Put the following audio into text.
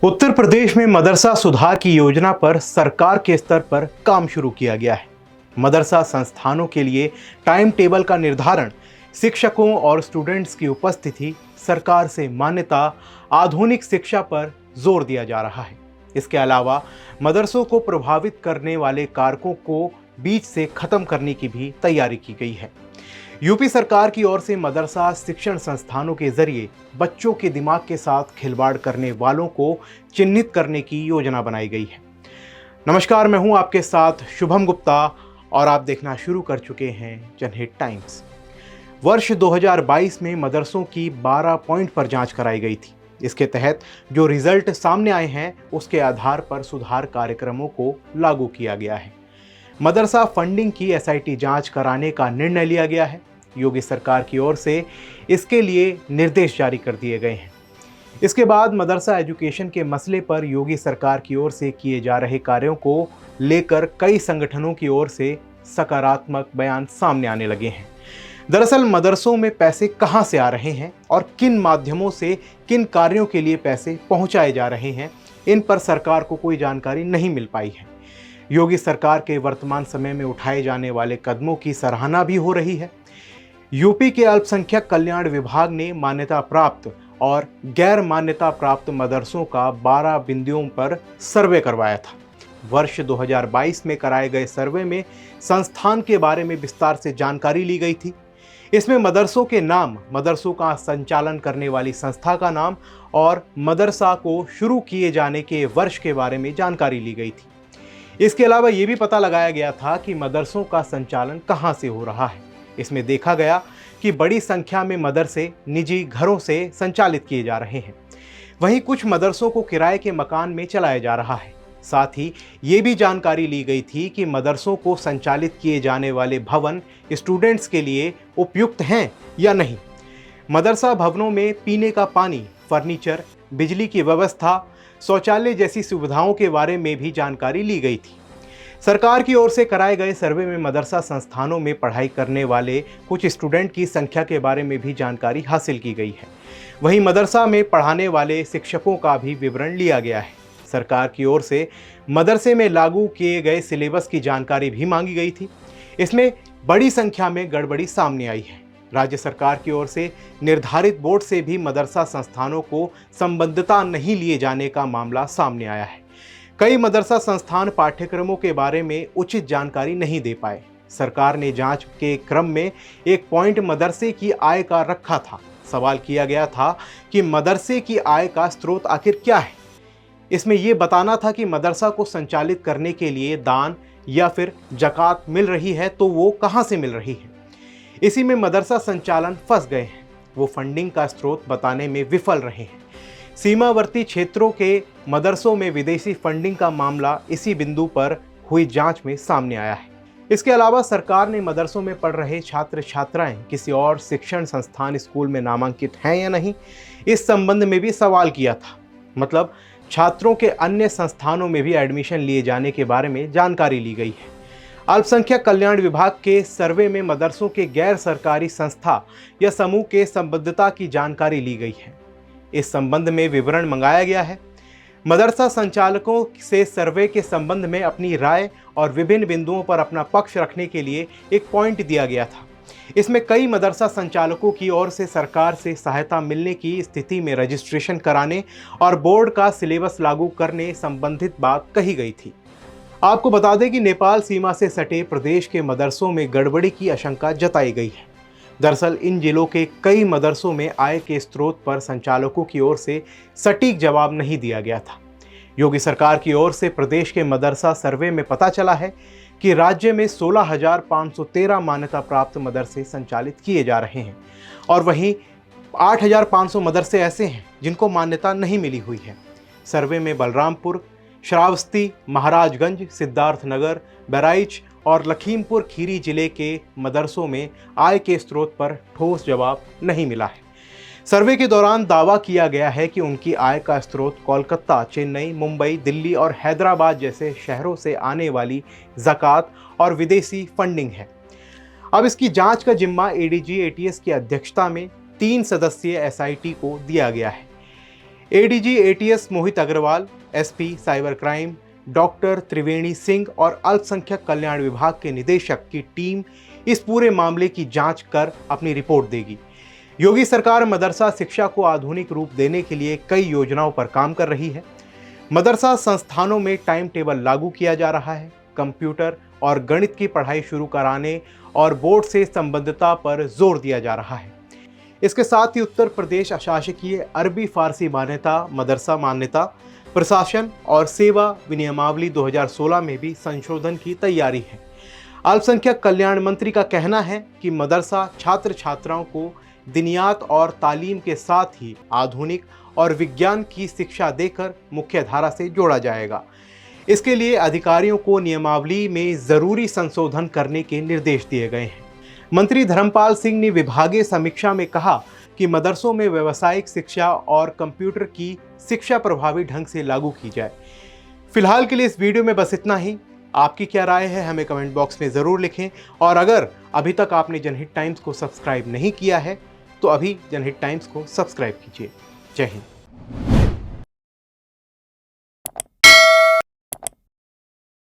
उत्तर प्रदेश में मदरसा सुधार की योजना पर सरकार के स्तर पर काम शुरू किया गया है। मदरसा संस्थानों के लिए टाइम टेबल का निर्धारण, शिक्षकों और स्टूडेंट्स की उपस्थिति, सरकार से मान्यता, आधुनिक शिक्षा पर जोर दिया जा रहा है। इसके अलावा मदरसों को प्रभावित करने वाले कारकों को बीच से खत्म करने की भी तैयारी की गई है। यूपी सरकार की ओर से मदरसा शिक्षण संस्थानों के जरिए बच्चों के दिमाग के साथ खिलवाड़ करने वालों को चिन्हित करने की योजना बनाई गई है। नमस्कार, मैं हूं आपके साथ शुभम गुप्ता और आप देखना शुरू कर चुके हैं जनहित टाइम्स। वर्ष 2022 में मदरसों की 12 पॉइंट पर जांच कराई गई थी। इसके तहत जो रिजल्ट सामने आए हैं उसके आधार पर सुधार कार्यक्रमों को लागू किया गया है। मदरसा फंडिंग की एसआईटी जांच कराने का निर्णय लिया गया है। योगी सरकार की ओर से इसके लिए निर्देश जारी कर दिए गए हैं। इसके बाद मदरसा एजुकेशन के मसले पर योगी सरकार की ओर से किए जा रहे कार्यों को लेकर कई संगठनों की ओर से सकारात्मक बयान सामने आने लगे हैं। दरअसल मदरसों में पैसे कहां से आ रहे हैं और किन माध्यमों से किन कार्यों के लिए पैसे पहुंचाए जा रहे हैं, इन पर सरकार को कोई जानकारी नहीं मिल पाई है। योगी सरकार के वर्तमान समय में उठाए जाने वाले कदमों की सराहना भी हो रही है। यूपी के अल्पसंख्यक कल्याण विभाग ने मान्यता प्राप्त और गैर मान्यता प्राप्त मदरसों का 12 बिंदुओं पर सर्वे करवाया था। वर्ष 2022 में कराए गए सर्वे में संस्थान के बारे में विस्तार से जानकारी ली गई थी। इसमें मदरसों के नाम, मदरसों का संचालन करने वाली संस्था का नाम और मदरसा को शुरू किए जाने के वर्ष के बारे में जानकारी ली गई थी। इसके अलावा ये भी पता लगाया गया था कि मदरसों का संचालन कहां से हो रहा है। इसमें देखा गया कि बड़ी संख्या में मदरसे निजी घरों से संचालित किए जा रहे हैं। वहीं कुछ मदरसों को किराए के मकान में चलाया जा रहा है। साथ ही ये भी जानकारी ली गई थी कि मदरसों को संचालित किए जाने वाले भवन स्टूडेंट्स के लिए उपयुक्त हैं या नहीं। मदरसा भवनों में पीने का पानी, फर्नीचर, बिजली की व्यवस्था, शौचालय जैसी सुविधाओं के बारे में भी जानकारी ली गई थी। सरकार की ओर से कराए गए सर्वे में मदरसा संस्थानों में पढ़ाई करने वाले कुछ स्टूडेंट की संख्या के बारे में भी जानकारी हासिल की गई है। वहीं मदरसा में पढ़ाने वाले शिक्षकों का भी विवरण लिया गया है। सरकार की ओर से मदरसे में लागू किए गए सिलेबस की जानकारी भी मांगी गई थी। इसमें बड़ी संख्या में गड़बड़ी सामने आई है। राज्य सरकार की ओर से निर्धारित बोर्ड से भी मदरसा संस्थानों को संबद्धता नहीं लिए जाने का मामला सामने आया है। कई मदरसा संस्थान पाठ्यक्रमों के बारे में उचित जानकारी नहीं दे पाए। सरकार ने जांच के क्रम में एक पॉइंट मदरसे की आय का रखा था। सवाल किया गया था कि मदरसे की आय का स्रोत आखिर क्या है। इसमें यह बताना था कि मदरसा को संचालित करने के लिए दान या फिर ज़कात मिल रही है तो वो कहां से मिल रही है। इसी में मदरसा संचालन फंस गए हैं। वो फंडिंग का स्रोत बताने में विफल रहे हैं। सीमावर्ती क्षेत्रों के मदरसों में विदेशी फंडिंग का मामला इसी बिंदु पर हुई जांच में सामने आया है। इसके अलावा सरकार ने मदरसों में पढ़ रहे छात्र छात्राएं किसी और शिक्षण संस्थान स्कूल में नामांकित हैं या नहीं, इस संबंध में भी सवाल किया था। मतलब छात्रों के अन्य संस्थानों में भी एडमिशन लिए जाने के बारे में जानकारी ली गई है। अल्पसंख्यक कल्याण विभाग के सर्वे में मदरसों के गैर सरकारी संस्था या समूह के संबद्धता की जानकारी ली गई है। इस संबंध में विवरण मंगाया गया है। मदरसा संचालकों से सर्वे के संबंध में अपनी राय और विभिन्न बिंदुओं पर अपना पक्ष रखने के लिए एक पॉइंट दिया गया था। इसमें कई मदरसा संचालकों की ओर से सरकार से सहायता मिलने की स्थिति में रजिस्ट्रेशन कराने और बोर्ड का सिलेबस लागू करने संबंधित बात कही गई थी। आपको बता दें कि नेपाल सीमा से सटे प्रदेश के मदरसों में गड़बड़ी की आशंका जताई गई है। दरअसल इन जिलों के कई मदरसों में आय के स्रोत पर संचालकों की ओर से सटीक जवाब नहीं दिया गया था। योगी सरकार की ओर से प्रदेश के मदरसा सर्वे में पता चला है कि राज्य में 16,513 मान्यता प्राप्त मदरसे संचालित किए जा रहे हैं और वहीं 8,500 मदरसे ऐसे हैं जिनको मान्यता नहीं मिली हुई है। सर्वे में बलरामपुर, श्रावस्ती, महाराजगंज, सिद्धार्थनगर, बहराइच और लखीमपुर खीरी जिले के मदरसों में आय के स्रोत पर ठोस जवाब नहीं मिला है। सर्वे के दौरान दावा किया गया है कि उनकी आय का स्रोत कोलकाता, चेन्नई, मुंबई, दिल्ली और हैदराबाद जैसे शहरों से आने वाली ज़कात और विदेशी फंडिंग है। अब इसकी जांच का जिम्मा एडीजी एटीएस की अध्यक्षता में 3 सदस्यीय एसआईटी को दिया गया है। ADG ATS Mohit Agarwal, SP cyber crime doctor Triveni Singh और अल्पसंख्यक कल्याण विभाग के निदेशक की टीम इस पूरे मामले की जांच कर अपनी रिपोर्ट देगी। योगी सरकार मदरसा शिक्षा को आधुनिक रूप देने के लिए कई योजनाओं पर काम कर रही है। मदरसा संस्थानों में टाइम टेबल लागू किया जा रहा है, कंप्यूटर और गणित की पढ़ाई शुरू कराने और बोर्ड से संबद्धता पर जोर दिया जा रहा है। इसके साथ ही उत्तर प्रदेश अशासकीय अरबी फारसी मान्यता मदरसा मान्यता प्रशासन और सेवा विनियमावली 2016 में भी संशोधन की तैयारी है। अल्पसंख्यक कल्याण मंत्री का कहना है कि मदरसा छात्र छात्राओं को दिनियात और तालीम के साथ ही आधुनिक और विज्ञान की शिक्षा देकर मुख्य धारा से जोड़ा जाएगा। इसके लिए अधिकारियों को नियमावली में जरूरी संशोधन करने के निर्देश दिए गए हैं। मंत्री धर्मपाल सिंह ने विभागीय समीक्षा में कहा कि मदरसों में व्यावसायिक शिक्षा और कंप्यूटर की शिक्षा प्रभावी ढंग से लागू की जाए। फिलहाल के लिए इस वीडियो में बस इतना ही। आपकी क्या राय है हमें कमेंट बॉक्स में ज़रूर लिखें और अगर अभी तक आपने जनहित टाइम्स को सब्सक्राइब नहीं किया है तो अभी जनहित टाइम्स को सब्सक्राइब कीजिए। जय हिंद।